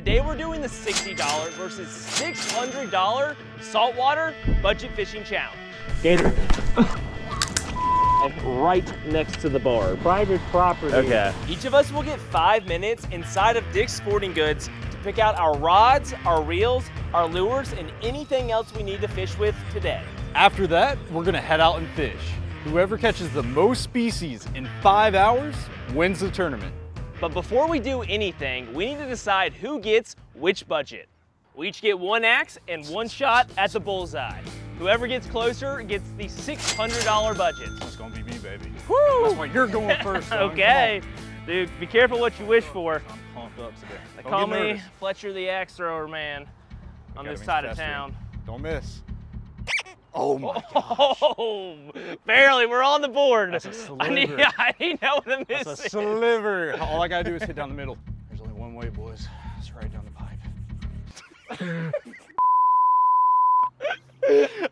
Today we're doing the $60 versus $600 saltwater budget fishing challenge. Gator. Right next to the bar. Private property. Okay. Each of us will get 5 minutes inside of Dick's Sporting Goods to pick out our rods, our reels, our lures, and anything else we need to fish with today. After that, we're gonna head out and fish. Whoever catches the most species in 5 hours wins the tournament. But before we do anything, we need to decide who gets which budget. We each get 1 axe and 1 shot at the bullseye. Whoever gets closer gets the $600 budget. It's gonna be me, baby. Woo! That's why you're going first, son. Okay. Dude, be careful what you wish for. I'm pumped up today. They Don't call get me nervous. Fletcher the axe thrower, man, on this side of town. Don't miss. Oh my gosh. Oh, barely, we're on the board. That's a sliver. I need to know what the miss That's a is. sliver. All I gotta do is hit down the middle. There's only one way, boys. It's right down the pipe.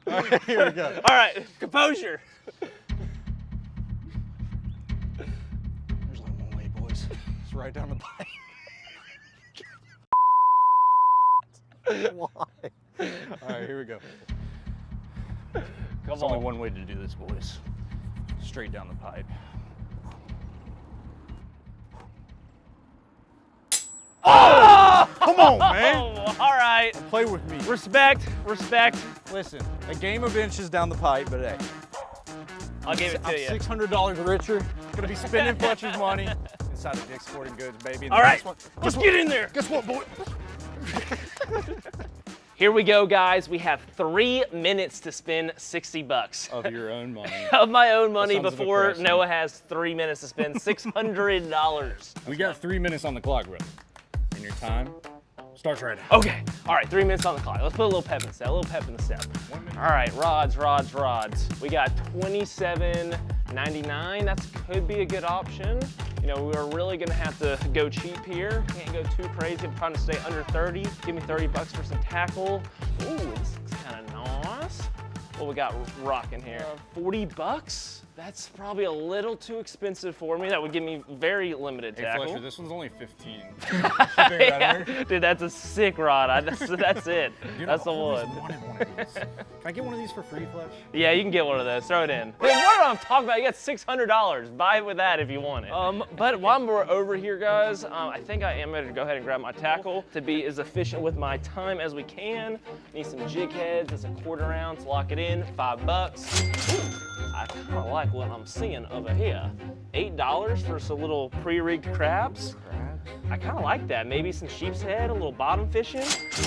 All right, here we go. All right, composure. There's only one way, boys. It's right down the pipe. Why? All right, here we go. There's only one way to do this, boys. Straight down the pipe. Oh! Come on, man. Oh, all right. Play with me. Respect, respect. Listen, a game of inches down the pipe, but hey. I'll give it to you. I'm $600 richer. Gonna be spending Fletcher's money inside of Dick's Sporting Goods, baby. And All right, let's get in there. Guess what, boy? Here we go, guys. We have 3 minutes to spend $60. Of your own money. Of my own money sounds before depressing. Noah has 3 minutes to spend $600. We got 3 minutes on the clock, bro. And your time starts right now. Okay, all right, 3 minutes on the clock. Let's put a little pep in the step, a little pep in the step. All right, rods. We got $27.99. That could be a good option. You know, we're really gonna have to go cheap here. Can't go too crazy. I'm trying to stay under 30. Give me 30 bucks for some tackle. Ooh, this looks kind of nice. What we got rocking here? 40 bucks? That's probably a little too expensive for me. That would give me very limited Hey, tackle. Fletcher, this one's only 15. Yeah, dude, that's a sick rod. That's it. Dude, That's the I always one. wanted one of these. Can I get one of these for free, Fletch? Yeah, you can get one of those. Throw it in. Hey, what am I talking about? You got $600. Buy it with that if you want it. But while we're over here, guys, I think I am ready to go ahead and grab my tackle to be as efficient with my time as we can. Need some jig heads. It's a quarter ounce. Lock it in. $5. Ooh, I kind of like what I'm seeing over here. $8 for some little pre-rigged crabs. I kind of like that. Maybe some sheep's head, a little bottom fishing.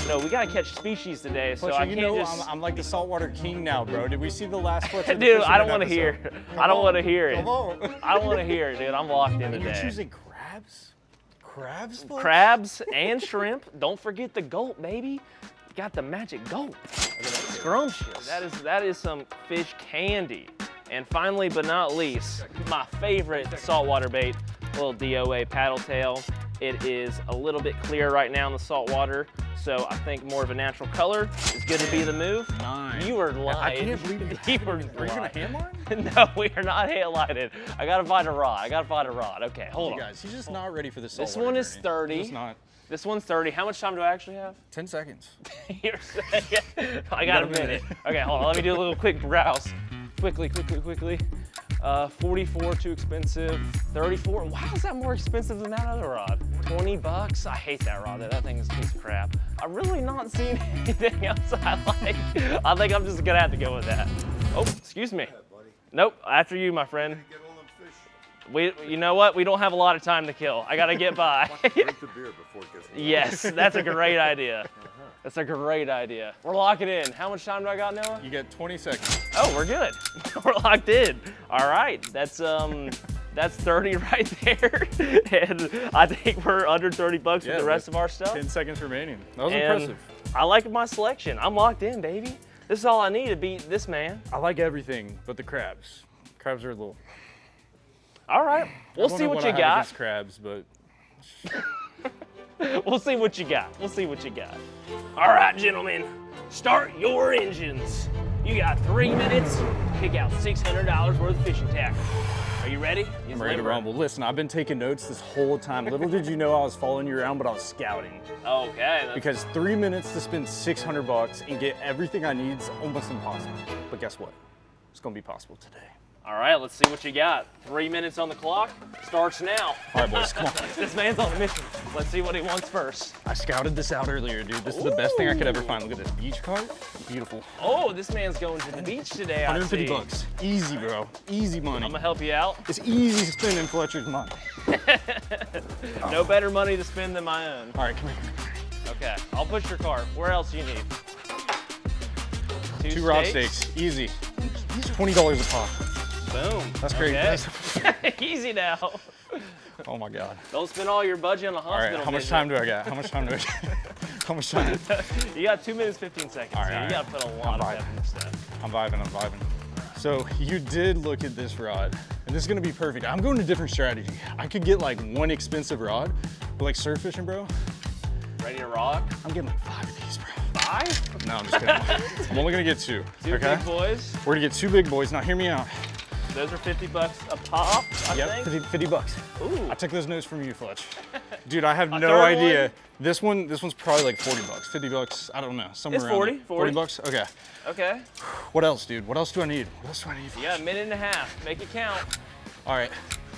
No, we gotta catch species today, so Fletcher, I you can't know, just. I'm like the saltwater king now, bro. Did we see the last Fletcher? Dude, I don't want to hear. I don't want to hear it. Come on. I don't want to hear it, dude. I'm locked in And today. you're choosing crabs? Crabs, Fletch? Crabs and shrimp. Don't forget the gulp, baby. Got the magic gulp. Scrumptious. That is some fish candy. And finally, but not least, my favorite saltwater bait, little DOA paddle tail. It is a little bit clear right now in the salt water, so I think more of a natural color is going to be the move. Nice. You were lying. I can't believe you were Are you gonna hand line? No, we are not hand lighted. I gotta find a rod. Okay, hold on. You guys, he's just not ready for the saltwater. This one is journey. 30. He's not. This one's 30. How much time do I actually have? 10 seconds. You're saying, I got a minute. Okay, hold on. Let me do a little quick browse. Quickly. 44, too expensive. 34. Why is that more expensive than that other rod? 20 bucks. I hate that rod. That thing is a piece of crap. I'm really not seeing anything else I like. I think I'm just gonna have to go with that. Oh, excuse me. Nope. After you, my friend. You know what? We don't have a lot of time to kill. I gotta get by. Drink the beer before it gets warm. Yes, that's a great idea. That's a great idea. We're locking in. How much time do I got, Noah? You get 20 seconds. Oh, we're good. We're locked in. All right, that's 30 right there. And I think we're under 30 bucks with the rest of our stuff. 10 seconds remaining. That was And impressive. I like my selection. I'm locked in, baby. This is all I need to beat this man. I like everything but the crabs. Crabs are a little. All right, we'll see what you got. Against crabs, but. We'll see what you got. All right, gentlemen, start your engines. You got 3 minutes to pick out $600 worth of fishing tackle. Are you ready? I'm ready to rumble. Listen, I've been taking notes this whole time. Little did you know I was following you around, but I was scouting. Okay. Because 3 minutes to spend $600 and get everything I need is almost impossible. But guess what? It's gonna be possible today. All right, let's see what you got. 3 minutes on the clock. Starts now. All right, boys, come on. This man's on a mission. Let's see what he wants first. I scouted this out earlier, dude. This is the best thing I could ever find. Look at this beach cart. Beautiful. Oh, this man's going to the beach today, I see. $150. Easy, bro. Easy money. I'm gonna help you out. It's easy spending Fletcher's money. No better money to spend than my own. All right, come here. Okay, I'll push your cart. Where else do you need? Two rod stakes. Easy. These are $20 a pop. Boom. That's great. Okay. Easy now. Oh my God. Don't spend all your budget on the hospital. All right, how much time do I got? How much time do I got? How much time? You got 2 minutes, 15 seconds. All right, so you gotta put a lot of effort into that. I'm vibing. So you did look at this rod, and this is gonna be perfect. I'm going to a different strategy. I could get like one expensive rod, but like surf fishing, bro. Ready to rock? I'm getting like 5 of these, bro. 5? No, I'm just kidding. I'm only gonna get 2. Two okay? big boys. We're gonna get 2 big boys. Now hear me out. Those are $50 a pop, I think. 50 bucks. Ooh. I took those notes from you, Fletch. Dude, I have no third idea. one? This one's probably like 40 bucks, 50 bucks. I don't know, somewhere It's around 40, there. 40. Bucks. Okay. Okay. What else, dude? What else do I need? What else do I need? You got a minute and a half. Make it count. All right.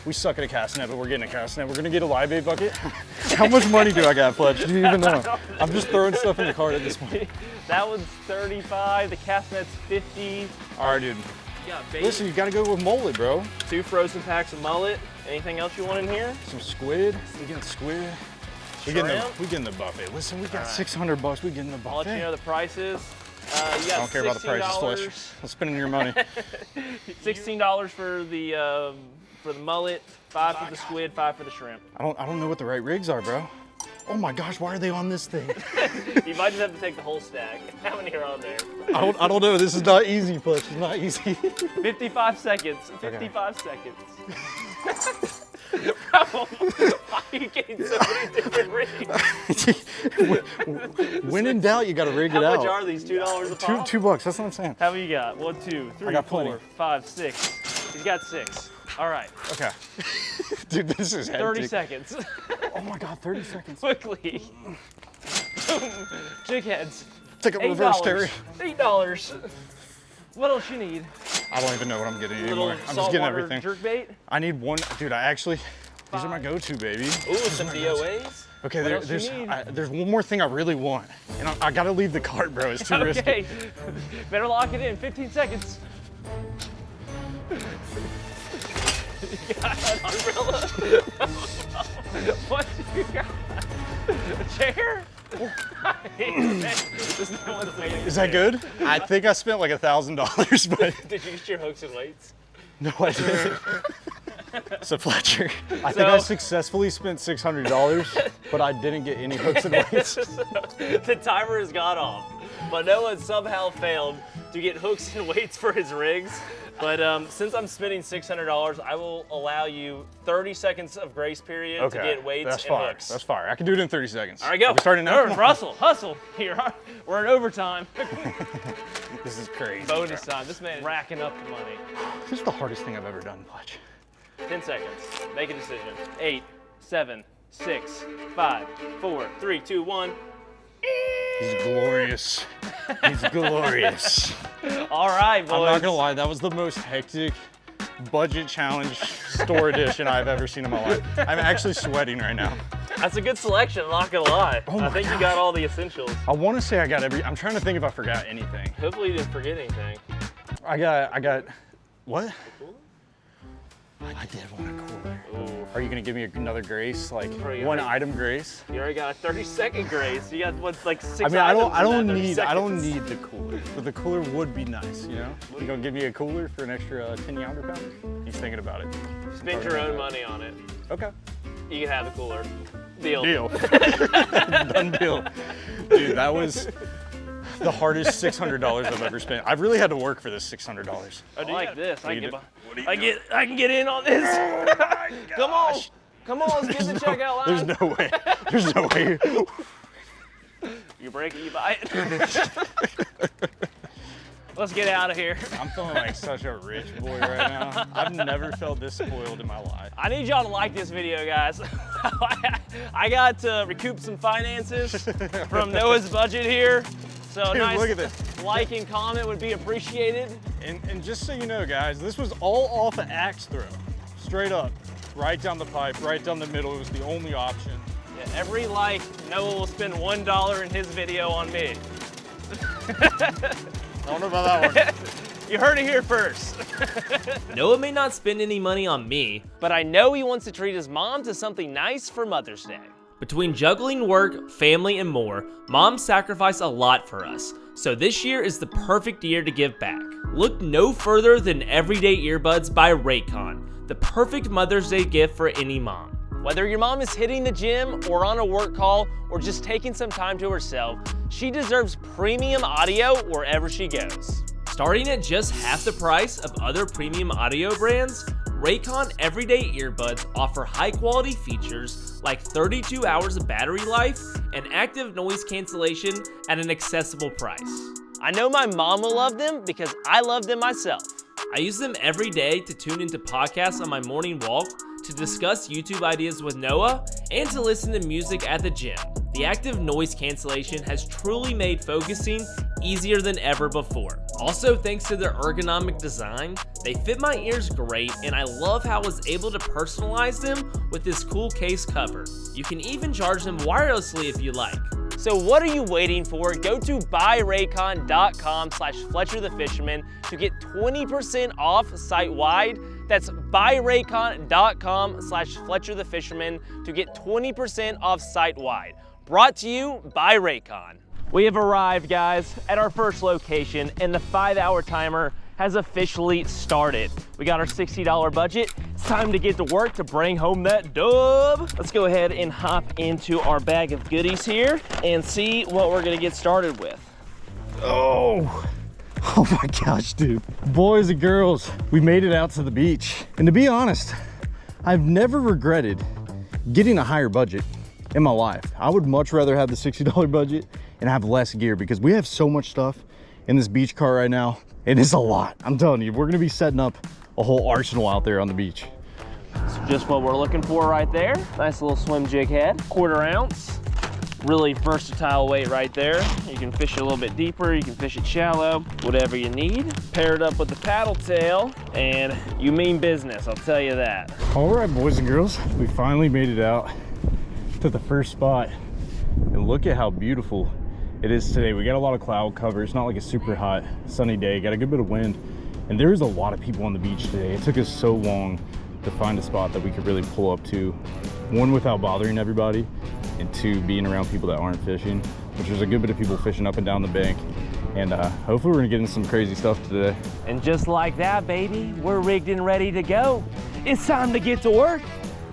We suck at a cast net, but we're getting a cast net. We're gonna get a live bait bucket. How much money do I got, Fletch? Do you even know? I'm just throwing stuff in the cart at this point. That one's 35. The cast net's 50. All right, dude. You got bait. Listen, you gotta go with mullet, bro. 2 frozen packs of mullet. Anything else you want in here? Some squid. We getting squid. We getting the buffet. Listen, we got $600. We getting the buffet. I'll let you know the prices. You got I don't care about the prices, Fletch. I'm spending your money. $16 for the mullet, 5 for the squid, 5 for the shrimp. I don't know what the right rigs are, bro. Oh my gosh, why are they on this thing? You might just have to take the whole stack. How many are on there? I don't know. This is not easy, Fletch. It's not easy. 55 seconds. 55 seconds. Bro, why are you getting so many different rigs? When in doubt, you gotta rig it out. How much are these? $2 a pop? $2. That's what I'm saying. How many you got? 1, 2, 3, got 4, plenty. 5, 6. He's got 6. All right. Okay. Dude, this is hectic. 30 seconds. Oh my God, 30 seconds. Quickly. Jig heads. Take a reverse, Terry. $8. What else you need? I don't even know what I'm getting Little anymore. I'm just getting saltwater everything. jerkbait. I need one. Dude, these are my go-to, baby. Ooh, some DOAs. Okay, What else there's you need? there's one more thing I really want, and I gotta leave the cart, bro. It's too risky. Okay, better lock it in. 15 seconds. You got an umbrella? What do you got? A chair? Is that good? I think I spent like $1,000, but Did you use your hooks and weights? no, I didn't. So Fletcher, I think I successfully spent $600, but I didn't get any hooks and weights. The timer has gone off, but Noah somehow failed to get hooks and weights for his rigs. But since I'm spending $600, I will allow you 30 seconds of grace period to get weights and hooks. That's fire. I can do it in 30 seconds. All right, go. Are we starting now? Come on. Russell, hustle. Here, we're in overtime. This is crazy. Bonus time. This man is racking up the money. This is the hardest thing I've ever done, Fletch. 10 seconds. Make a decision. 8, 7, 6, 5, 4, 3, 2, 1. He's glorious. He's glorious. All right, boys. I'm not gonna lie, that was the most hectic budget challenge store edition I've ever seen in my life. I'm actually sweating right now. That's a good selection, I'm not gonna lie. I think you got all the essentials. I want to say I got I'm trying to think if I forgot anything. Hopefully you didn't forget anything. I got, what? I did want a cooler. Ooh. Are you gonna give me another grace, like you one already- item grace? You already got a 30-second grace. You got what's like 6 I mean, items I don't in that 30 need seconds. the cooler, but the cooler would be nice, you know? You gonna give me a cooler for an extra 10 yonder pounder? He's thinking about it. Spend your own money on it. Okay. You can have the cooler. Deal. Deal. Done deal. Dude, that was the hardest $600 I've ever spent. I've really had to work for this $600. I like this. I do can get in on this. Come on. Come on, let's get the checkout line. There's no way. There's no way. You break it, you buy it. let's get out of here. I'm feeling like such a rich boy right now. I've never felt this spoiled in my life. I need y'all to like this video, guys. I got to recoup some finances from Noah's budget here. So Dude, nice look at this. like and comment would be appreciated. And just so you know, guys, this was all off an axe throw. Straight up, right down the pipe, right down the middle. It was the only option. Yeah, every like, Noah will spend $1 in his video on me. I don't know about that one. You heard it here first. Noah may not spend any money on me, but I know he wants to treat his mom to something nice for Mother's Day. Between juggling work, family, and more, Mom sacrificed a lot for us. So this year is the perfect year to give back. Look no further than Everyday Earbuds by Raycon, the perfect Mother's Day gift for any mom. Whether your mom is hitting the gym or on a work call or just taking some time to herself, she deserves premium audio wherever she goes. Starting at just half the price of other premium audio brands, Raycon Everyday Earbuds offer high-quality features like 32 hours of battery life and active noise cancellation at an accessible price. I know my mom will love them because I love them myself. I use them every day to tune into podcasts on my morning walk, to discuss YouTube ideas with Noah, and to listen to music at the gym. The active noise cancellation has truly made focusing easier than ever before. Also, thanks to their ergonomic design, they fit my ears great, and I love how I was able to personalize them with this cool case cover. You can even charge them wirelessly if you like. So what are you waiting for? Go to buyraycon.com/FletcherTheFisherman to get 20% off site-wide. That's buyraycon.com/FletcherTheFisherman to get 20% off site-wide. Brought to you by Raycon. We have arrived, guys, at our first location, and the 5-hour timer has officially started. We got our $60 budget. It's time to get to work to bring home that dub. Let's go ahead and hop into our bag of goodies here and see what we're gonna get started with. Oh my gosh, dude. Boys and girls, we made it out to the beach. And to be honest, I've never regretted getting a higher budget in my life. I would much rather have the $60 budget and have less gear because we have so much stuff in this beach car right now. It is a lot. I'm telling you, we're gonna be setting up a whole arsenal out there on the beach. So just what we're looking for right there. Nice little swim jig head, 1/4 ounce. Really versatile weight right there. You can fish it a little bit deeper, you can fish it shallow, whatever you need. Pair it up with the paddle tail, and you mean business, I'll tell you that. All right, boys and girls, we finally made it out to the first spot. And look at how beautiful it is today. We got a lot of cloud cover. It's not like a super hot sunny day. Got a good bit of wind, and there is a lot of people on the beach today. It took us so long to find a spot that we could really pull up to. One, without bothering everybody, and two, being around people that aren't fishing, which there's a good bit of people fishing up and down the bank. And hopefully we're gonna get in some crazy stuff today. And just like that, baby, we're rigged and ready to go. It's time to get to work.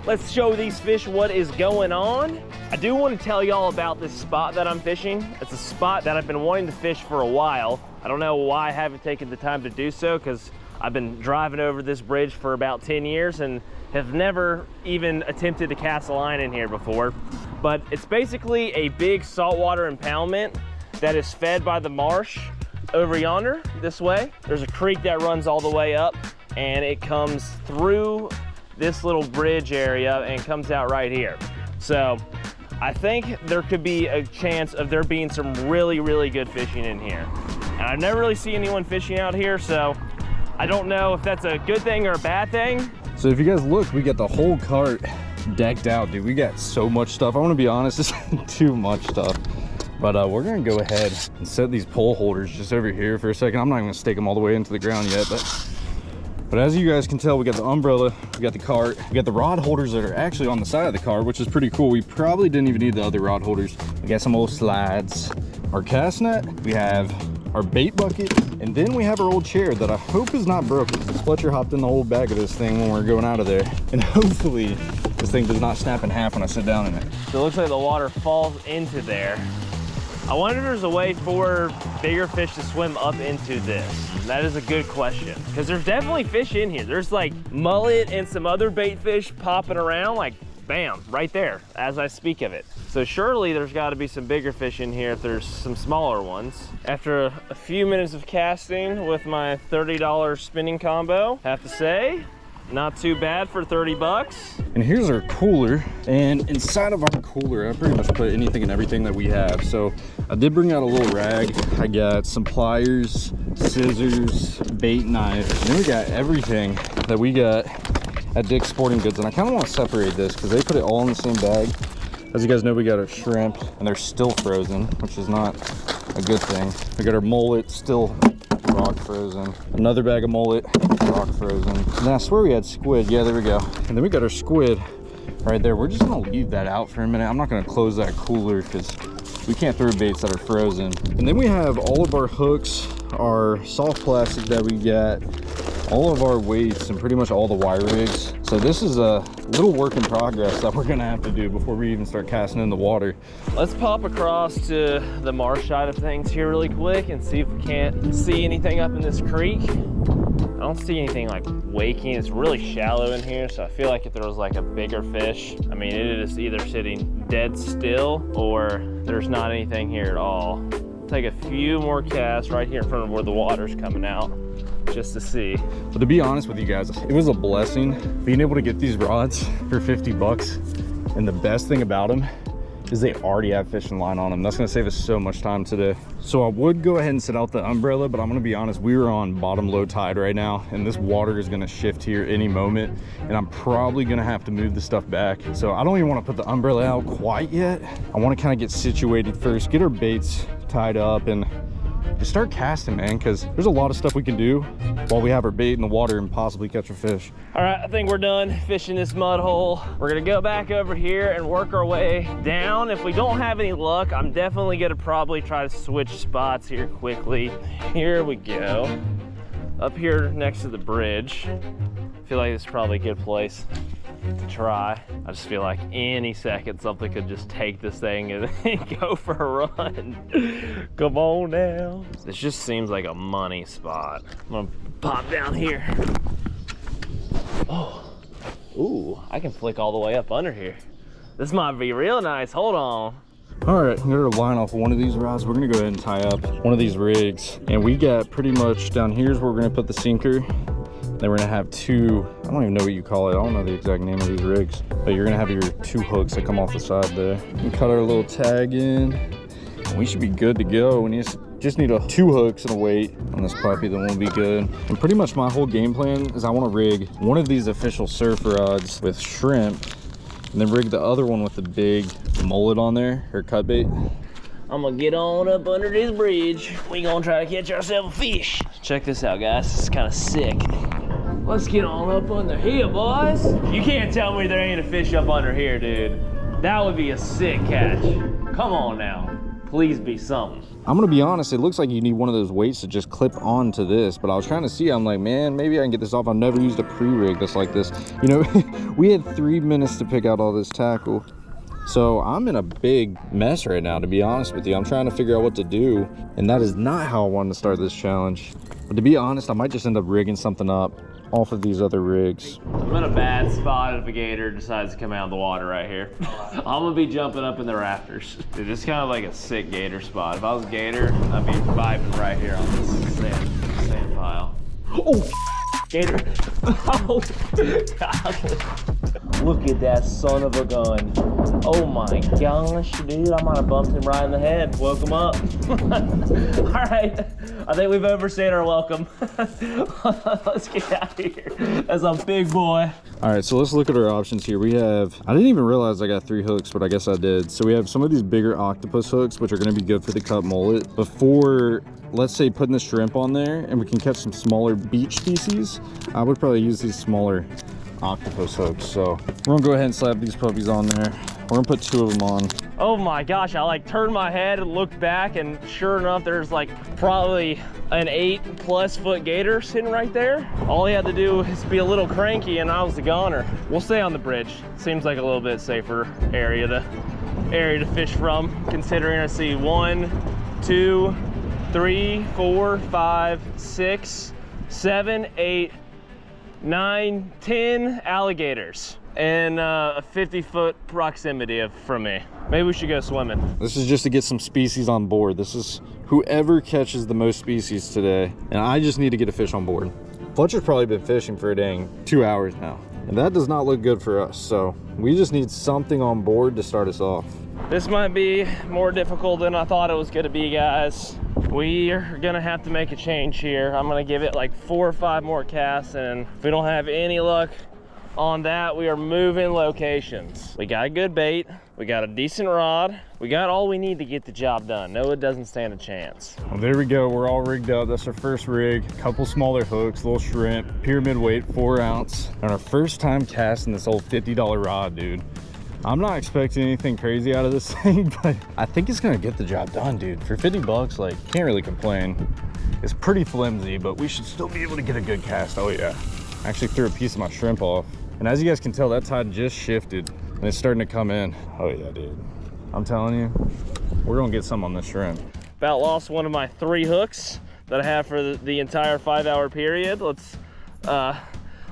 Let's show these fish what is going on. I do want to tell y'all about this spot that I'm fishing. It's a spot that I've been wanting to fish for a while. I don't know why I haven't taken the time to do so, because I've been driving over this bridge for about 10 years and have never even attempted to cast a line in here before. But it's basically a big saltwater impoundment that is fed by the marsh over yonder, this way. There's a creek that runs all the way up, and it comes through this little bridge area and comes out right here. So I think there could be a chance of there being some really, really good fishing in here. And I've never really seen anyone fishing out here, so I don't know if that's a good thing or a bad thing. So if you guys look, we got the whole cart decked out, dude. We got so much stuff. I want to be honest, it's too much stuff. But we're gonna go ahead and set these pole holders just over here for a second. I'm not gonna stake them all the way into the ground yet, but as you guys can tell, we got the umbrella, we got the cart, we got the rod holders that are actually on the side of the car, which is pretty cool. We probably didn't even need the other rod holders. We got some old slides, our cast net, we have our bait bucket, and then we have our old chair that I hope is not broken. Fletcher hopped in the whole bag of this thing when we were going out of there, and hopefully this thing does not snap in half when I sit down in it. So it looks like the water falls into there. I wonder if there's a way for bigger fish to swim up into this. That is a good question, because there's definitely fish in here. There's like mullet and some other bait fish popping around, like bam, right there as I speak of it. So surely there's got to be some bigger fish in here if there's some smaller ones. After a few minutes of casting with my $30 spinning combo, have to say, not too bad for 30 bucks. And here's our cooler, and inside of our cooler I pretty much put anything and everything that we have. So I did bring out a little rag. I got some pliers, scissors, bait knife, and then we got everything that we got at Dick's Sporting Goods. And I kind of want to separate this because they put it all in the same bag. As you guys know, we got our shrimp and they're still frozen, which is not a good thing. We got our mullet, still rock frozen. Another bag of mullet, rock frozen. And then I swear we had squid. Yeah, there we go. And then we got our squid right there. We're just gonna leave that out for a minute. I'm not gonna close that cooler because we can't throw baits that are frozen. And then we have all of our hooks, our soft plastic that we got, all of our weights, and pretty much all the wire rigs. So this is a little work in progress that we're gonna have to do before we even start casting in the water. Let's pop across to the marsh side of things here really quick and see if we can't see anything up in this creek. I don't see anything like waking. It's really shallow in here, so I feel like if there was like a bigger fish, I mean, it is either sitting dead still or there's not anything here at all. Take a few more casts right here in front of where the water's coming out, just to see. But to be honest with you guys, it was a blessing being able to get these rods for 50 bucks. And the best thing about them is they already have fishing line on them. That's gonna save us so much time today. So I would go ahead and set out the umbrella, but I'm gonna be honest, we are on bottom low tide right now, and this water is gonna shift here any moment, and I'm probably gonna have to move the stuff back. So I don't even wanna put the umbrella out quite yet. I wanna kinda get situated first, get our baits tied up, and just start casting, man, because there's a lot of stuff we can do while we have our bait in the water and possibly catch a fish. All right, I think we're done fishing this mud hole. We're gonna go back over here and work our way down. If we don't have any luck, I'm definitely gonna probably try to switch spots here quickly. Here we go. Up here next to the bridge. I feel like this is probably a good place to try. I just feel like any second something could just take this thing and go for a run. Come on now. This just seems like a money spot. I'm gonna pop down here. Oh, ooh, I can flick all the way up under here. This might be real nice, hold on. All right, I'm gonna line off one of these rods. We're gonna go ahead and tie up one of these rigs. And we got pretty much down here's where we're gonna put the sinker. Then we're gonna have two, I don't even know what you call it. I don't know the exact name of these rigs, but you're gonna have your two hooks that come off the side there. We cut our little tag in, and we should be good to go. And you just need two hooks and a weight on this puppy, then we'll be good. And pretty much my whole game plan is I wanna rig one of these official surf rods with shrimp, and then rig the other one with the big mullet on there, or cut bait. I'm gonna get on up under this bridge. We gonna try to catch ourselves a fish. Check this out, guys, this is kinda sick. Let's get on up under here, boys. You can't tell me there ain't a fish up under here, dude. That would be a sick catch. Come on now, please be something. I'm gonna be honest, it looks like you need one of those weights to just clip onto this, but I was trying to see, I'm like, man, maybe I can get this off. I've never used a pre-rig that's like this. You know, we had 3 minutes to pick out all this tackle. So I'm in a big mess right now, to be honest with you. I'm trying to figure out what to do, and that is not how I wanted to start this challenge. But to be honest, I might just end up rigging something up off of these other rigs. I'm in a bad spot if a gator decides to come out of the water right here. I'm gonna be jumping up in the rafters. Dude, it's kind of like a sick gator spot. If I was a gator, I'd be vibing right here on this sand pile. Oh, gator. Oh, God. Look at that son of a gun. Oh my gosh, dude, I might have bumped him right in the head. Woke him up. All right, I think we've overstayed our welcome. Let's get out of here. That's a big boy. All right, so let's look at our options here. We have, I didn't even realize I got 3 hooks, but I guess I did. So we have some of these bigger octopus hooks, which are gonna be good for the cut mullet. Before, let's say, putting the shrimp on there and we can catch some smaller beach species, I would probably use these smaller octopus hooks. So we're gonna go ahead and slap these puppies on there. We're gonna put 2 of them on. Oh my gosh, I like turned my head and looked back, and sure enough, there's like probably an 8+ foot gator sitting right there. All he had to do is be a little cranky and I was the goner. We'll stay on the bridge. Seems like a little bit safer area to fish from, considering I see 1, 2, 3, 4, 5, 6, 7, 8, 9, 10 alligators. in a 50-foot proximity from me. Maybe we should go swimming. This is just to get some species on board. This is whoever catches the most species today, and I just need to get a fish on board. Fletcher's probably been fishing for a dang 2 hours now, and that does not look good for us. So we just need something on board to start us off. This might be more difficult than I thought it was gonna be, guys. We are gonna have to make a change here. I'm gonna give it like 4 or 5 more casts, and if we don't have any luck on that, we are moving locations. We got a good bait, we got a decent rod, we got all we need to get the job done. No, it doesn't stand a chance. Well, there we go, we're all rigged up. That's our first rig. A couple smaller hooks, little shrimp, pyramid weight, 4 ounce. And our first time casting this old $50 rod, dude. I'm not expecting anything crazy out of this thing, but I think it's gonna get the job done, dude. For 50 bucks, like, can't really complain. It's pretty flimsy, but we should still be able to get a good cast. Oh yeah. I actually threw a piece of my shrimp off. And as you guys can tell, that tide just shifted and it's starting to come in. Oh yeah, dude. I'm telling you, we're gonna get some on this shrimp. About lost one of my 3 hooks that I have for the entire 5-hour period. Let's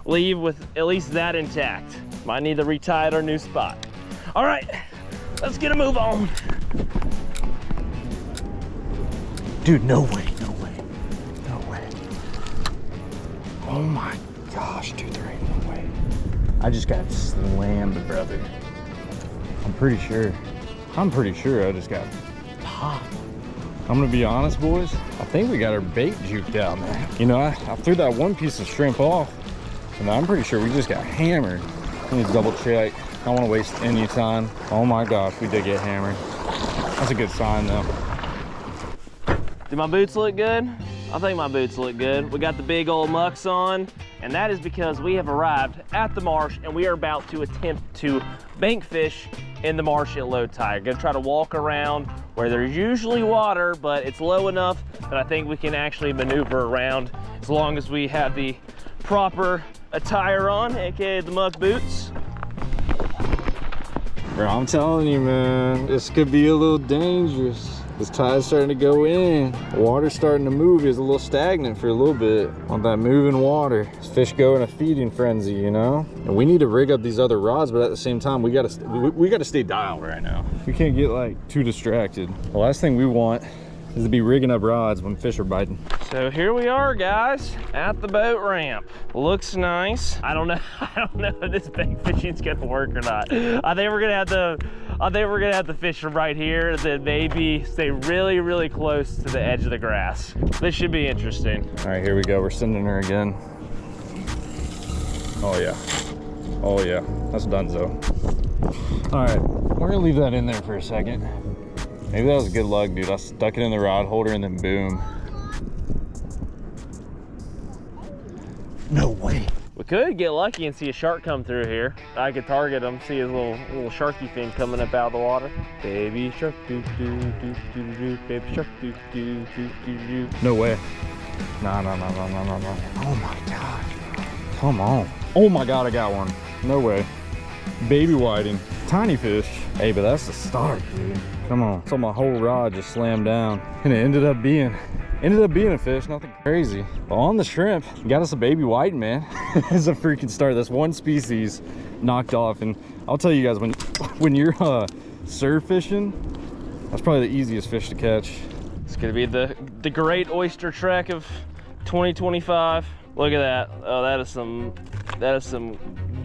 leave with at least that intact. Might need to retie at our new spot. All right, let's get a move on. Dude, no way, no way, no way. Oh my gosh, dude, there ain't no way. I just got slammed, brother. I'm pretty sure I just got popped. I'm gonna be honest, boys. I think we got our bait juked out, man. You know, I threw that one piece of shrimp off, and I'm pretty sure we just got hammered. I need to double check. I don't want to waste any time. Oh my gosh, we did get hammered. That's a good sign though. Do my boots look good? I think my boots look good. We got the big old mucks on, and that is because we have arrived at the marsh and we are about to attempt to bank fish in the marsh at low tide. Gonna try to walk around where there's usually water, but it's low enough that I think we can actually maneuver around as long as we have the proper attire on, aka the muck boots. Bro, I'm telling you, man, this could be a little dangerous. This tide's starting to go in. The water's starting to move. It's a little stagnant for a little bit. Want that moving water. This fish go in a feeding frenzy, you know? And we need to rig up these other rods, but at the same time, we gotta stay dialed right now. We can't get like too distracted. The last thing we want is to be rigging up rods when fish are biting. So here we are, guys, at the boat ramp. Looks nice. I don't know if this bank fishing's gonna work or not. I think we're gonna have to fish from right here, then maybe stay really, really close to the edge of the grass. This should be interesting. All right, here we go. We're sending her again. Oh yeah. Oh yeah, that's donezo. All right, we're gonna leave that in there for a second. Maybe that was good luck, dude. I stuck it in the rod holder and then boom. No way. We could get lucky and see a shark come through here. I could target him, see his little sharky thing coming up out of the water. Baby shark, doo doo doo doo doo. Baby shark, doo doo doo doo doo. No way. No, no, no, no, no, no, no. Oh my gosh. Come on. Oh my God, I got one. No way. Baby whiting. Tiny fish. Hey, but that's the start, dude. Come on. So my whole rod just slammed down, and it ended up being a fish, nothing crazy. But on the shrimp, got us a baby whiting, man. It's a freaking start. That's one species knocked off, and I'll tell you guys, when you're surf fishing, that's probably the easiest fish to catch. It's gonna be the great oyster trek of 2025. Look at that. Oh, that is some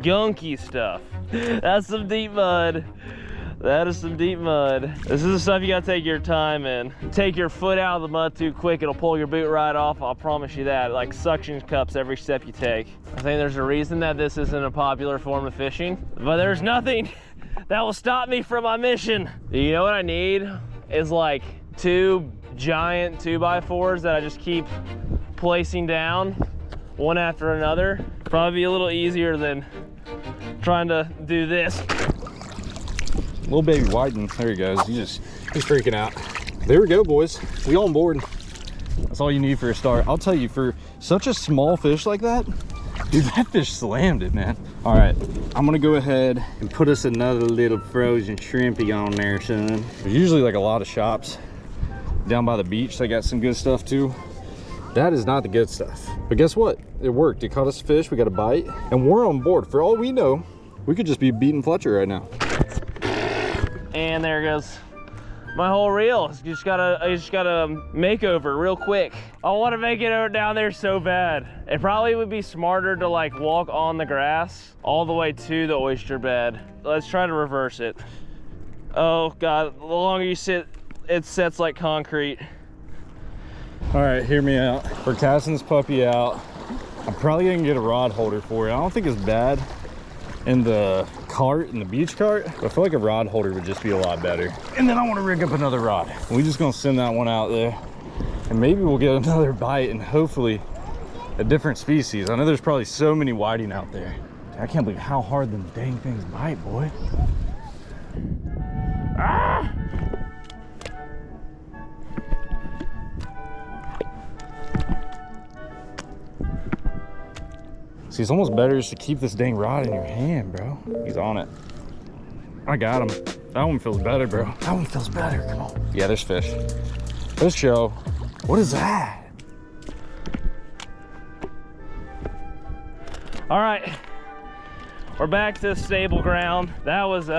gunky stuff. That's some deep mud. That is some deep mud. This is the stuff you gotta take your time in. Take your foot out of the mud too quick, it'll pull your boot right off. I'll promise you that. Like suction cups every step you take. I think there's a reason that this isn't a popular form of fishing, but there's nothing that will stop me from my mission. You know what I need is like 2 giant 2x4s that I just keep placing down one after another. Probably be a little easier than trying to do this. Little baby whiting, there he goes. He's freaking out. There we go, boys. We on board. That's all you need for a start. I'll tell you, for such a small fish like that, dude, that fish slammed it, man. All right, I'm gonna go ahead and put us another little frozen shrimpy on there, son. There's usually like a lot of shops down by the beach. They got some good stuff too. That is not the good stuff. But guess what? It worked. It caught us a fish. We got a bite, and we're on board. For all we know, We could just be beating Fletcher right now. And there goes my whole reel. I just got a makeover real quick. I want to make it over down there so bad. It probably would be smarter to like walk on the grass all the way to the oyster bed. Let's try to reverse it. Oh God, the longer you sit, it sets like concrete. All right, hear me out. We're casting this puppy out. I'm probably gonna get a rod holder for it. I don't think it's bad in the cart, in the beach cart, but I feel like a rod holder would just be a lot better. And then I want to rig up another rod. We're just gonna send that one out there, and maybe we'll get another bite and hopefully a different species. I know there's probably so many whiting out there. I can't believe how hard them dang things bite, boy. Ah! See, it's almost better just to keep this dang rod in your hand, bro. He's on it. I got him. That one feels better, bro. That one feels better. Come on. Yeah, there's fish. Let's show. What is that? All right, we're back to stable ground. That was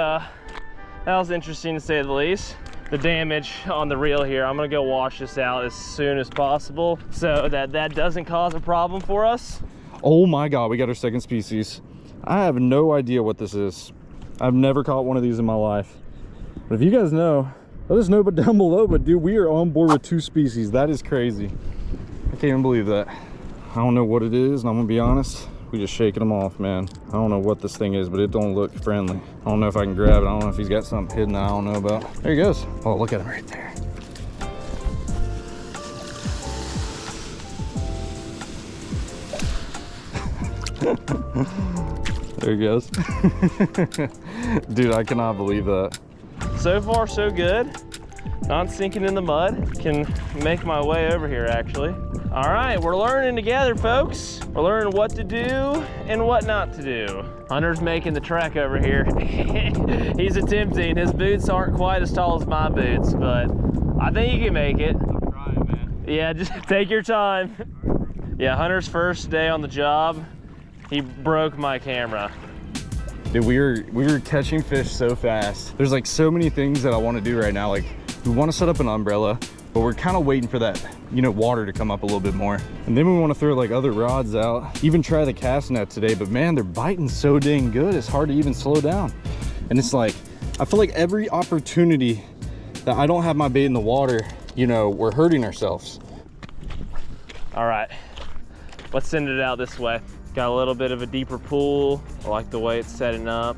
interesting to say the least. The damage on the reel here. I'm gonna go wash this out as soon as possible so that doesn't cause a problem for us. Oh my God, we got our second species. I have no idea what this is. I've never caught one of these in my life. But if you guys know, let us know down below. But dude, we are on board with 2 species. That is crazy. I can't even believe that. I don't know what it is, and I'm gonna be honest. We just shaking them off, man. I don't know what this thing is, but it don't look friendly. I don't know if I can grab it. I don't know if he's got something hidden that I don't know about. There he goes. Oh, look at him right there. There he goes. Dude, I cannot believe that. So far, so good. Not sinking in the mud. Can make my way over here, actually. All right, we're learning together, folks. We're learning what to do and what not to do. Hunter's making the trek over here. He's attempting. His boots aren't quite as tall as my boots, but I think you can make it. I'm trying, man. Yeah, just take your time. Yeah, Hunter's first day on the job, he broke my camera. Dude, we were catching fish so fast. There's like so many things that I want to do right now. Like, we want to set up an umbrella, but we're kind of waiting for that, you know, water to come up a little bit more. And then we want to throw like other rods out, even try the cast net today, but man, they're biting so dang good. It's hard to even slow down. And it's like, I feel like every opportunity that I don't have my bait in the water, you know, we're hurting ourselves. All right, let's send it out this way. Got a little bit of a deeper pool. I like the way it's setting up.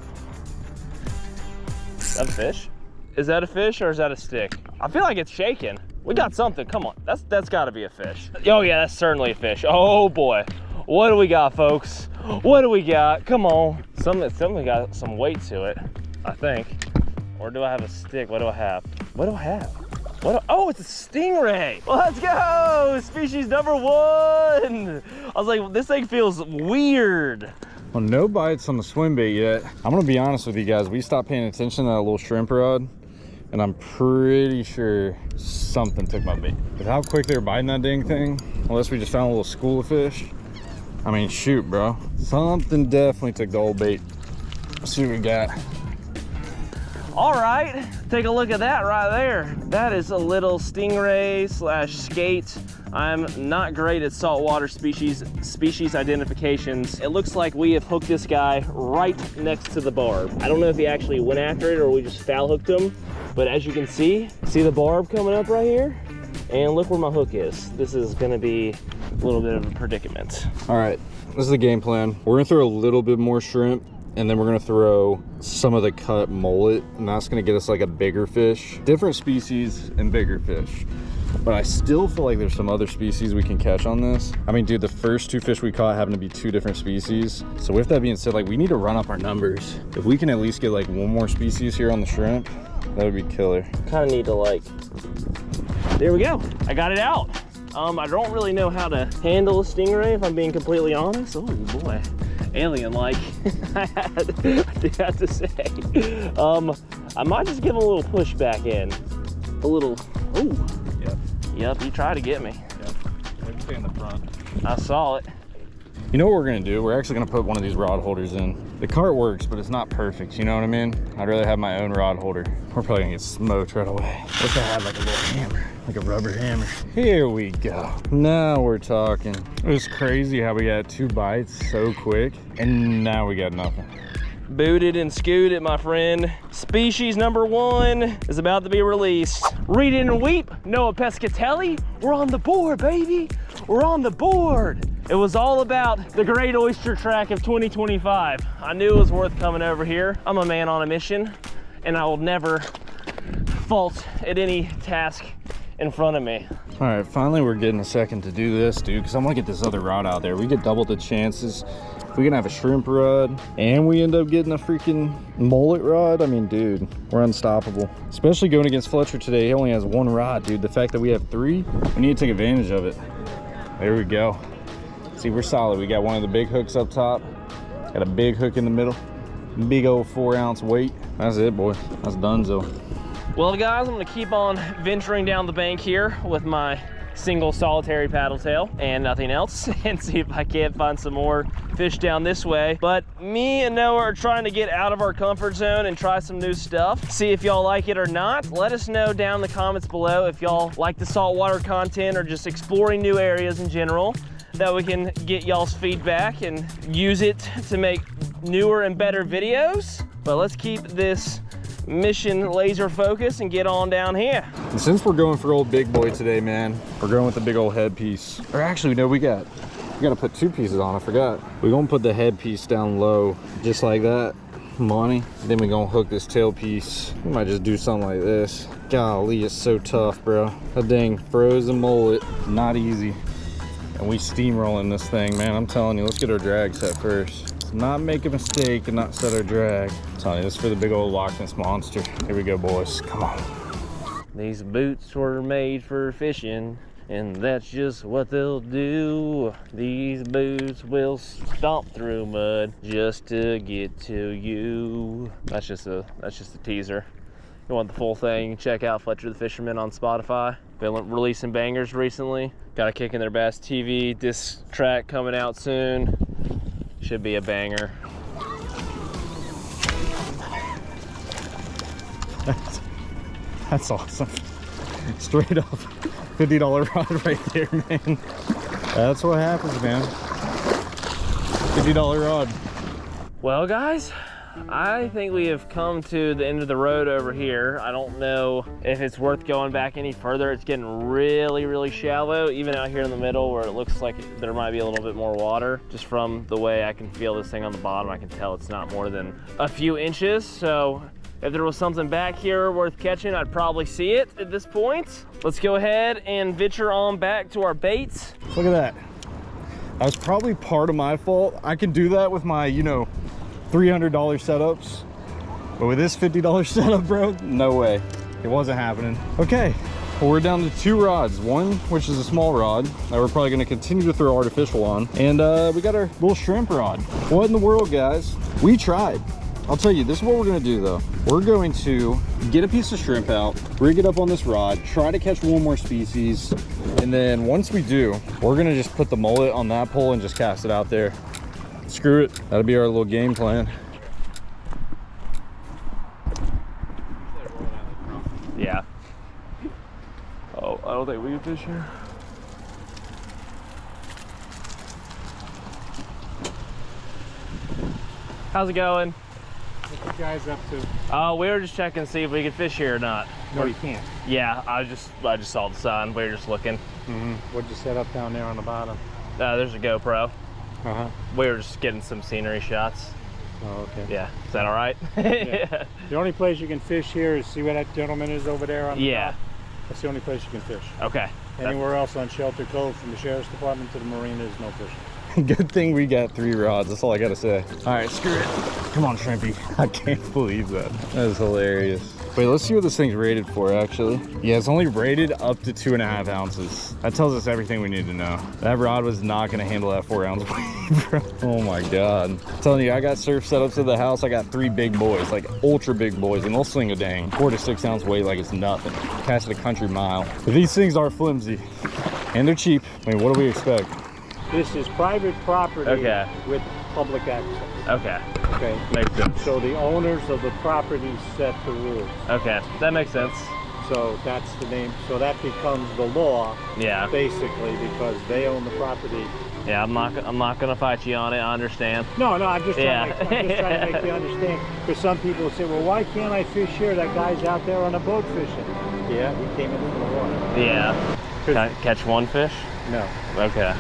Is that a fish? Is that a fish or is that a stick? I feel like it's shaking. We got something, come on. That's gotta be a fish. Oh yeah, that's certainly a fish. Oh boy. What do we got, folks? What do we got? Come on. Something got some weight to it, I think. Or do I have a stick? What do I have? What do I have? Oh, it's a stingray. Let's go, species number 1. I was like, this thing feels weird. Well, no bites on the swim bait yet. I'm gonna be honest with you guys. We stopped paying attention to that little shrimp rod, and I'm pretty sure something took my bait. With how quick they were biting that dang thing, unless we just found a little school of fish. I mean, shoot, bro. Something definitely took the old bait. Let's see what we got. All right, take a look at that right there. That is a little stingray / skate. I'm not great at saltwater species identifications. It looks like we have hooked this guy right next to the barb. I don't know if he actually went after it or we just foul hooked him, but as you can see the barb coming up right here? And look where my hook is. This is gonna be a little bit of a predicament. All right, this is the game plan. We're gonna throw a little bit more shrimp, and then we're gonna throw some of the cut mullet, and that's gonna get us like a bigger fish. Different species and bigger fish. But I still feel like there's some other species we can catch on this. I mean, dude, the first 2 fish we caught happen to be 2 different species. So with that being said, like, we need to run up our numbers. If we can at least get like 1 more species here on the shrimp, that would be killer. Kind of need to like, there we go. I got it out. I don't really know how to handle a stingray, if I'm being completely honest. Oh boy. Alien-like, I do have to say. I might just give him a little push back in. A little, ooh. Yep. Yep, he tried to get me. Yep. Stay in the front. I saw it. You know what we're gonna do? We're actually gonna put one of these rod holders in. The cart works, but it's not perfect, you know what I mean? I'd rather have my own rod holder. We're probably gonna get smoked right away. Wish I had like a little hammer, like a rubber hammer. Here we go. Now we're talking. It was crazy how we got 2 bites so quick, and now we got nothing. Booted and scooted, my friend. Species number 1 is about to be released. Read it and weep, Noah Pescatelli. We're on the board, baby. We're on the board. It was all about the Great Oyster Track of 2025. I knew it was worth coming over here. I'm a man on a mission, and I will never fault at any task in front of me. All right, finally we're getting a second to do this, dude, because I'm gonna get this other rod out there. We get double the chances. We can have a shrimp rod, and we end up getting a freaking mullet rod. I mean, dude, we're unstoppable. Especially going against Fletcher today. He only has 1 rod, dude. The fact that we have 3, we need to take advantage of it. There we go. See, we're solid. We got one of the big hooks up top. Got a big hook in the middle. Big old 4-ounce weight. That's it, boy. That's donezo. Well, guys, I'm gonna keep on venturing down the bank here with my single solitary paddle tail and nothing else, and see if I can't find some more fish down this way. But me and Noah are trying to get out of our comfort zone and try some new stuff. See if y'all like it or not. Let us know down in the comments below if y'all like the saltwater content or just exploring new areas in general, that we can get y'all's feedback and use it to make newer and better videos. But let's keep this mission laser focus and get on down here. And since we're going for old big boy today, man, we're going with the big old headpiece. Or actually, no, we gotta put 2 pieces on. I forgot. We're gonna put the headpiece down low, just like that. Money. Then we're gonna hook this tail piece. We might just do something like this. Golly, it's so tough, bro. A dang frozen mullet, not easy. And we steamrolling this thing, man. I'm telling you, let's get our drag set first. Not make a mistake and not set our drag. I'm telling you, this is for the big old Loch Ness monster. Here we go, boys. Come on. These boots were made for fishing, and that's just what they'll do. These boots will stomp through mud just to get to you. That's just a teaser. If you want the full thing, check out Fletcher the Fisherman on Spotify. Been releasing bangers recently. Got a KickinTheirBASSTV disc track coming out soon. Should be a banger. That's awesome. Straight up $50 rod right there, man. That's what happens, man. $50 rod. Well, guys, I think we have come to the end of the road over here. I don't know if it's worth going back any further. It's getting really, really shallow, even out here in the middle where it looks like there might be a little bit more water. Just from the way I can feel this thing on the bottom, I can tell it's not more than a few inches. So if there was something back here worth catching, I'd probably see it at this point. Let's go ahead and venture on back to our baits. Look at that. That was probably part of my fault. I can do that with my, you know, $300 setups, but with this $50 setup, bro, no way. It wasn't happening. Okay, well, we're down to 2 rods. One, which is a small rod that we're probably gonna continue to throw artificial on. And we got our little shrimp rod. What in the world, guys? We tried. I'll tell you, this is what we're gonna do though. We're going to get a piece of shrimp out, rig it up on this rod, try to catch one more species. And then once we do, we're gonna just put the mullet on that pole and just cast it out there. Screw it. That'll be our little game plan. Yeah. Oh, I don't think we can fish here. How's it going? What you guys up to? We were just checking to see if we could fish here or not. No, you can't. Yeah, I just saw the sign. We were just looking. What'd you set up down there on the bottom? There's a GoPro. Uh-huh. We were just getting some scenery shots. Oh, okay. Yeah, is that all right? Yeah. The only place you can fish here is, see where that gentleman is over there on the top? That's the only place you can fish. Okay. Anywhere else on Shelter Cove, from the Sheriff's Department to the Marina, is no fishing. Good thing we got 3 rods. That's all I gotta say. All right, screw it. Come on, Shrimpy. I can't believe that. That is hilarious. Wait, let's see what this thing's rated for, actually. Yeah, it's only rated up to 2.5 ounces. That tells us everything we need to know. That rod was not gonna handle that 4-ounce weight, bro. Oh my God. I'm telling you, I got surf setups at the house. I got 3 big boys, like ultra big boys, and they'll sling a dang 4 to 6 ounce weight like it's nothing. Cast it a country mile. But these things are flimsy, and they're cheap. I mean, what do we expect? This is private property Okay. with public access. Okay. Okay. Makes sense. So the owners of the property set the rules. Okay, that makes sense. So that's the name. So that becomes the law, Yeah. basically, because they own the property. Yeah, I'm not gonna fight you on it. I understand. No, I'm just trying, Yeah. I'm just trying to make you understand. Because some people say, well, why can't I fish here? That guy's out there on a boat fishing. Yeah, he came into the water. Yeah. Can I catch one fish? No. Okay.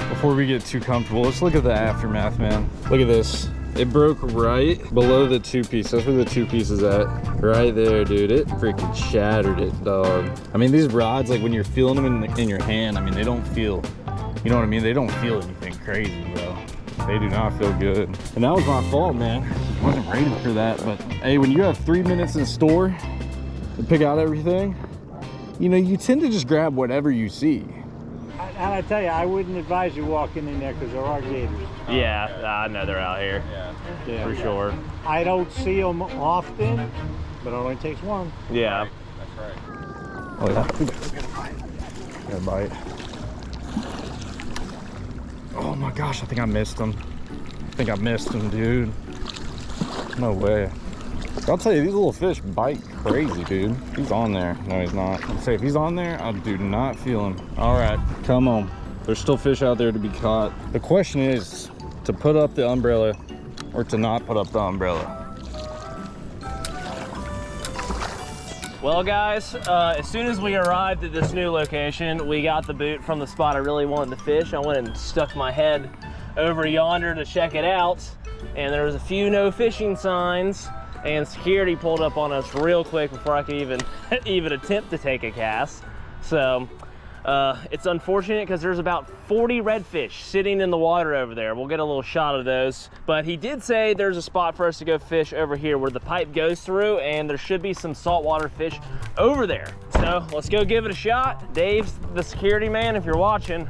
Before we get too comfortable, let's look at the aftermath, man. Look at this. It broke right below the two piece. That's where the two piece is at. Right there, dude. It freaking shattered it, dog. I mean, these rods, like when you're feeling them in your hand, I mean, they don't feel, you know what I mean? They don't feel anything crazy, bro. They do not feel good. And that was my fault, man. I wasn't rated for that, but hey, when you have 3 minutes in store to pick out everything, you know, you tend to just grab whatever you see. And I tell you, I wouldn't advise you walking in there because there are gators. Yeah, I know they're out here. Yeah. For sure. I don't see them often, but it only takes one. Yeah. Oh yeah. Got a bite. Oh my gosh, I think I missed him. Dude. No way. I'll tell you, these little fish bite crazy, dude. He's on there. No, he's not. I'll say if he's on there, I do not feel him. All right, come on. There's still fish out there to be caught. The question is to put up the umbrella or to not put up the umbrella. Well, guys, as soon as we arrived at this new location, we got the boot from the spot I really wanted to fish. I went and stuck my head over yonder to check it out, and there was a few no fishing signs, and security pulled up on us real quick before I could even attempt to take a cast. So it's unfortunate because there's about 40 redfish sitting in the water over there. We'll get a little shot of those, but he did say there's a spot for us to go fish over here where the pipe goes through, and there should be some saltwater fish over there. So let's go give it a shot. Dave's the security man. If you're watching,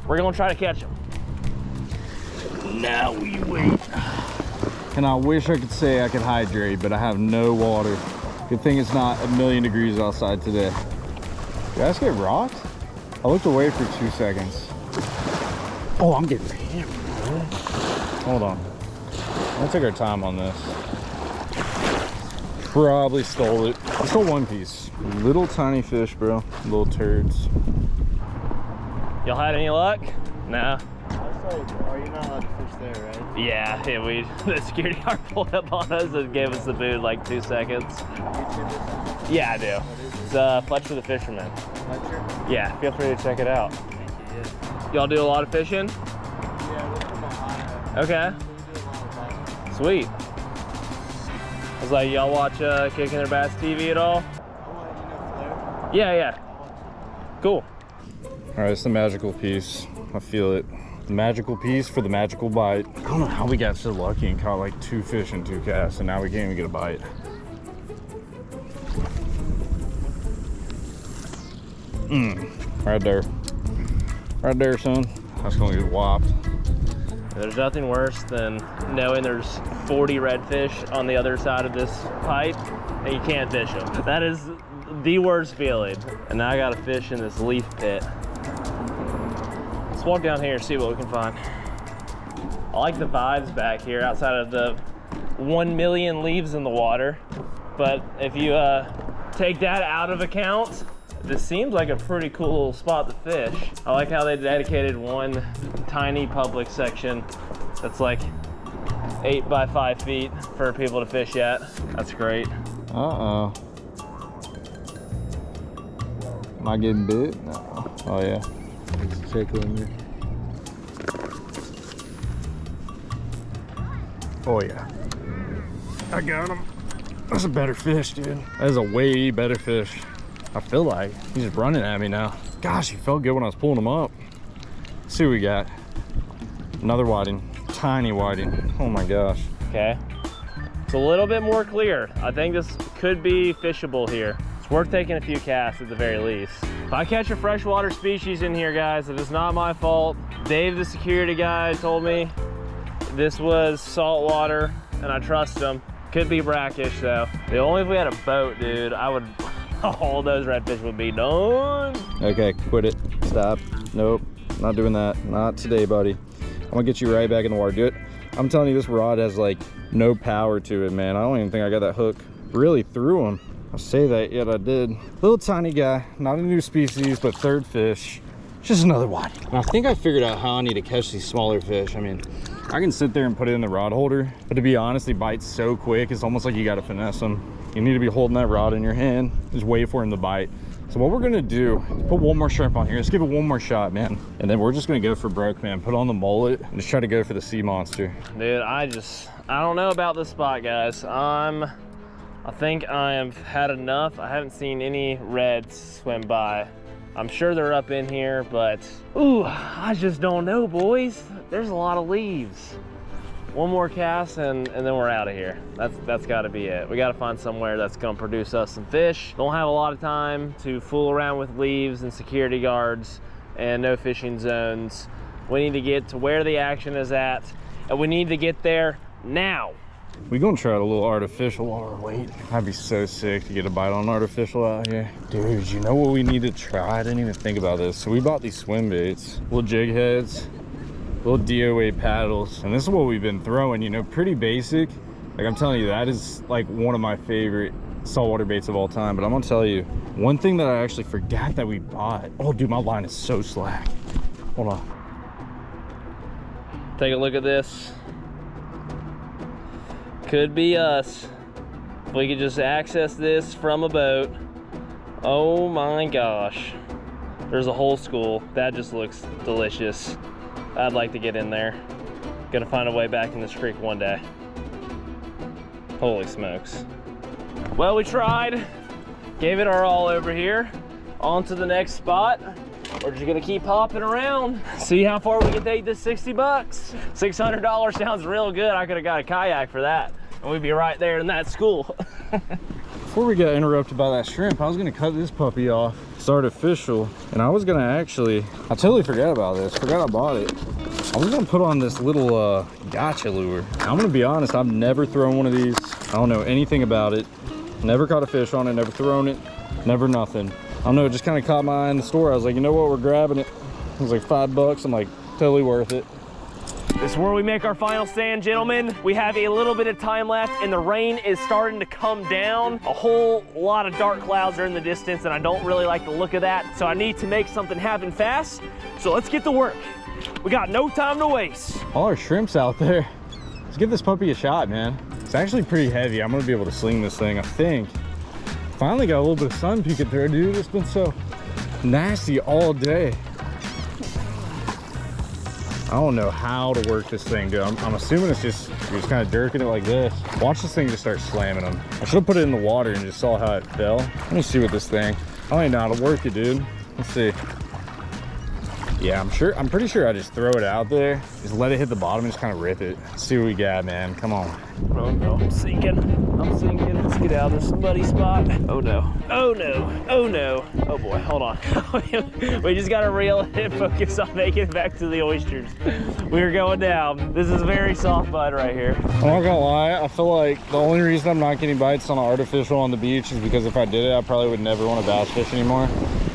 we're gonna try to catch him. Now we wait. And I wish I could say I could hydrate, but I have no water. Good thing it's not 1,000,000 degrees outside today. Did I just get rocked? I looked away for 2 seconds. Oh, I'm getting hammered. Hold on. I'm gonna take our time on this. Probably stole it. I stole one piece. Little tiny fish, bro. Little turds. Y'all had any luck? No. Are you not allowed to fish there, right? Yeah, the security guard pulled up on us and gave us the boot in like 2 seconds. Yeah, I do. It's Fletcher the Fisherman. Fletcher? Yeah, feel free to check it out. Y'all do a lot of fishing? Yeah, we're from Ohio. Okay. We do a lot of that. Sweet. I was like, y'all watch KickinTheirBASSTV at all? Flair? Yeah. Cool. All right, it's the magical piece. I feel it. The magical piece for the magical bite. I don't know how we got so lucky and caught like 2 fish in 2 casts, and now we can't even get a bite. Right there. Right there, son. That's gonna get whopped. There's nothing worse than knowing there's 40 redfish on the other side of this pipe and you can't fish them. That is the worst feeling. And now I got to fish in this leaf pit. Let's walk down here and see what we can find. I like the vibes back here outside of the 1 million leaves in the water. But if you take that out of account, this seems like a pretty cool little spot to fish. I like how they dedicated one tiny public section that's like 8 by 5 feet for people to fish at. That's great. Uh-oh. Am I getting bit? No. Oh yeah. It's tickling me. Oh yeah. I got him. That's a better fish, dude. That is a way better fish. I feel like he's just running at me now. Gosh, he felt good when I was pulling him up. Let's see what we got. Another whiting, tiny whiting. Oh my gosh. Okay. It's a little bit more clear. I think this could be fishable here. It's worth taking a few casts at the very least. If I catch a freshwater species in here, guys, it is not my fault. Dave, the security guy, told me this was saltwater, and I trust him. Could be brackish though. Only if we had a boat, dude, I would, all those redfish would be done. Okay, quit it. Stop. Nope. not doing that. Not today, buddy. I'm gonna get you right back in the water. Do it. I'm telling you, this rod has like no power to it, man. I don't even think I got that hook really through him. I say that, yet I did. Little tiny guy, not a new species, but third fish. Just another white. I think I figured out how I need to catch these smaller fish. I mean, I can sit there and put it in the rod holder, but to be honest, they bite so quick, it's almost like you gotta finesse them. You need to be holding that rod in your hand, just wait for him to bite. So what we're gonna do is put one more shrimp on here. Let's give it one more shot, man. And then we're just gonna go for broke, man. Put on the mullet and just try to go for the sea monster. Dude, I don't know about this spot, guys. I think I have had enough. I haven't seen any reds swim by. I'm sure they're up in here, but ooh, I just don't know, boys. There's a lot of leaves. One more cast and then we're out of here. That's gotta be it. We gotta find somewhere that's gonna produce us some fish. Don't have a lot of time to fool around with leaves and security guards and no fishing zones. We need to get to where the action is at, and we need to get there now. We gonna try a little artificial while we're waiting. I'd be so sick to get a bite on artificial out here. Dude, you know what we need to try? I didn't even think about this. So we bought these swim baits, little jig heads, little DOA paddles, and this is what we've been throwing, you know, pretty basic. Like I'm telling you, that is like one of my favorite saltwater baits of all time. But I'm gonna tell you, one thing that I actually forgot that we bought. Oh dude, my line is so slack. Hold on. Take a look at this. Could be us. If we could just access this from a boat. Oh my gosh. There's a whole school. That just looks delicious. I'd like to get in there. Gonna find a way back in this creek one day. Holy smokes. Well, we tried. Gave it our all over here. On to the next spot. We're just gonna keep hopping around. See how far we can take this 60 bucks. $600 sounds real good. I could have got a kayak for that. And we'd be right there in that school. Before we got interrupted by that shrimp, I was gonna cut this puppy off. It's artificial. And I was gonna actually, I totally forgot about this. Forgot I bought it. I was gonna put on this little gotcha lure. I'm gonna be honest, I've never thrown one of these. I don't know anything about it. Never caught a fish on it, never thrown it, never nothing. I don't know, it just kind of caught my eye in the store. I was like, you know what, we're grabbing it. It was like $5. I'm like, totally worth it. This is where we make our final stand, gentlemen. We have a little bit of time left and the rain is starting to come down. A whole lot of dark clouds are in the distance and I don't really like the look of that. So I need to make something happen fast. So let's get to work. We got no time to waste. All our shrimp's out there. Let's give this puppy a shot, man. It's actually pretty heavy. I'm gonna be able to sling this thing, I think. Finally got a little bit of sun peeking through, dude. It's been so nasty all day. I don't know how to work this thing, dude. I'm assuming it's just, you're just kind of jerking it like this. Watch this thing just start slamming them. I should have put it in the water and just saw how it fell. Let me see what this thing, I don't even know how to work it, dude. Let's see. Yeah, I'm pretty sure I just throw it out there, just let it hit the bottom and just kind of rip it. Let's see what we got, man. Come on. Oh no, I'm sinking. I'm sinking. Let's get out of this muddy spot. Oh no. Oh no. Oh no. Oh boy, hold on. We just gotta reel it and focus on making it back to the oysters. We're going down. This is very soft bud right here. I'm not gonna lie, I feel like the only reason I'm not getting bites on an artificial on the beach is because if I did it, I probably would never want to bass fish anymore.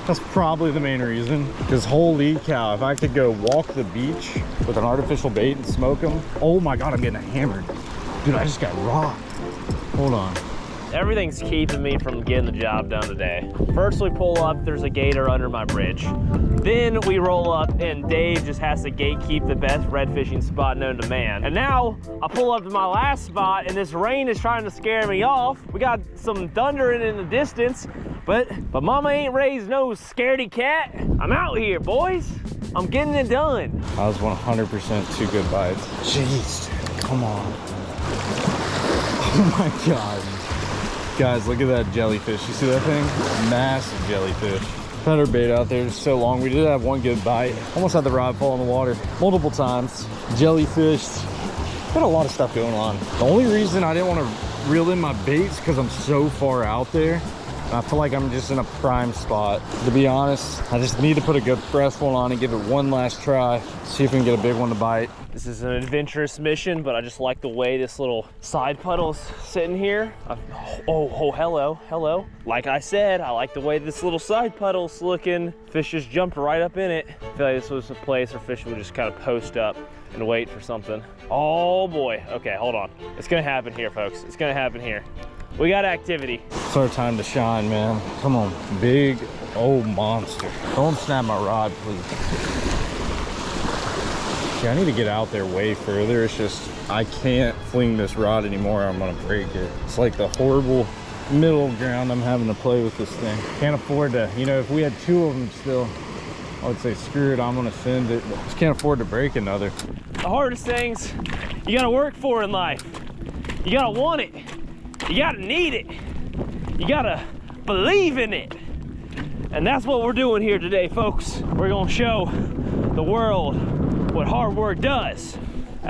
That's probably the main reason. Because holy cow, if I could go walk the beach with an artificial bait and smoke them. Oh my God, I'm getting hammered. Dude, I just got rocked. Hold on. Everything's keeping me from getting the job done today. First we pull up, there's a gator under my bridge. Then we roll up and Dave just has to gatekeep the best red fishing spot known to man. And now I pull up to my last spot and this rain is trying to scare me off. We got some thunder in the distance, but mama ain't raised no scaredy cat. I'm out here, boys. I'm getting it done. That was 100% two good bites. Jeez, come on. Oh my God. Guys, look at that jellyfish. You see that thing? Massive jellyfish. Had our bait out there just so long. We did have one good bite. Almost had the rod fall in the water multiple times. Jellyfish. Got a lot of stuff going on. The only reason I didn't want to reel in my baits because I'm so far out there. I feel like I'm just in a prime spot. To be honest, I just need to put a good fresh one on and give it one last try. See if we can get a big one to bite. This is an adventurous mission, but I just like the way this little side puddle's sitting here. Oh, hello. Like I said, I like the way this little side puddle's looking. Fish just jumped right up in it. I feel like this was a place where fish would just kind of post up and wait for something. Oh boy, okay, hold on. It's gonna happen here, folks. It's gonna happen here. We got activity. It's our time to shine, man. Come on, big old monster. Don't snap my rod, please. Yeah, I need to get out there way further. It's just, I can't fling this rod anymore. I'm gonna break it. It's like the horrible middle ground I'm having to play with this thing. Can't afford to, you know, if we had 2 of them still, I would say screw it, I'm gonna send it. But just can't afford to break another. The hardest things you gotta work for in life. You gotta want it. You gotta need it. You gotta believe in it. And that's what we're doing here today, folks. We're gonna show the world what hard work does.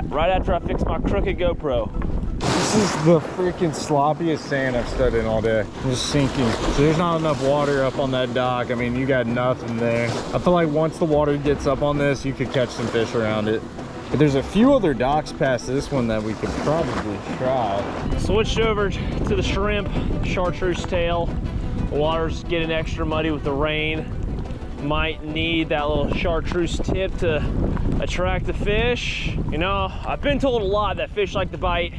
Right after I fix my crooked GoPro. This is the freaking sloppiest sand I've stood in all day. I'm just sinking. So there's not enough water up on that dock. I mean, you got nothing there. I feel like once the water gets up on this, you could catch some fish around it. But there's a few other docks past this one that we could probably try. Switched over to the shrimp, chartreuse tail. The water's getting extra muddy with the rain. Might need that little chartreuse tip to attract the fish. You know, I've been told a lot that fish like to bite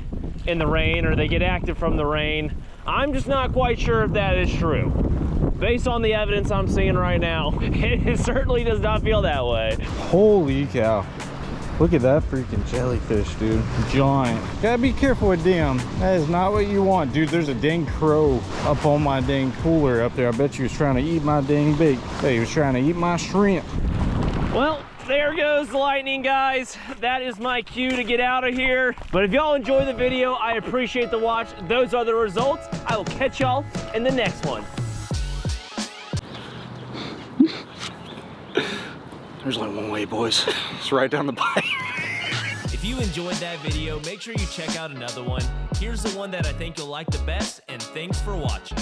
in the rain or they get active from the rain. I'm just not quite sure if that is true. Based on the evidence I'm seeing right now, it certainly does not feel that way. Holy cow. Look at that freaking jellyfish, dude. Giant. Gotta be careful with them. That is not what you want. Dude, there's a dang crow up on my dang cooler up there. I bet you was trying to eat my dang bait. Hey, he was trying to eat my shrimp. Well, there goes the lightning, guys. That is my cue to get out of here. But if y'all enjoy the video, I appreciate the watch. Those are the results. I will catch y'all in the next one. There's only one way, boys. It's right down the pipe. If you enjoyed that video, make sure you check out another one. Here's the one that I think you'll like the best, and thanks for watching.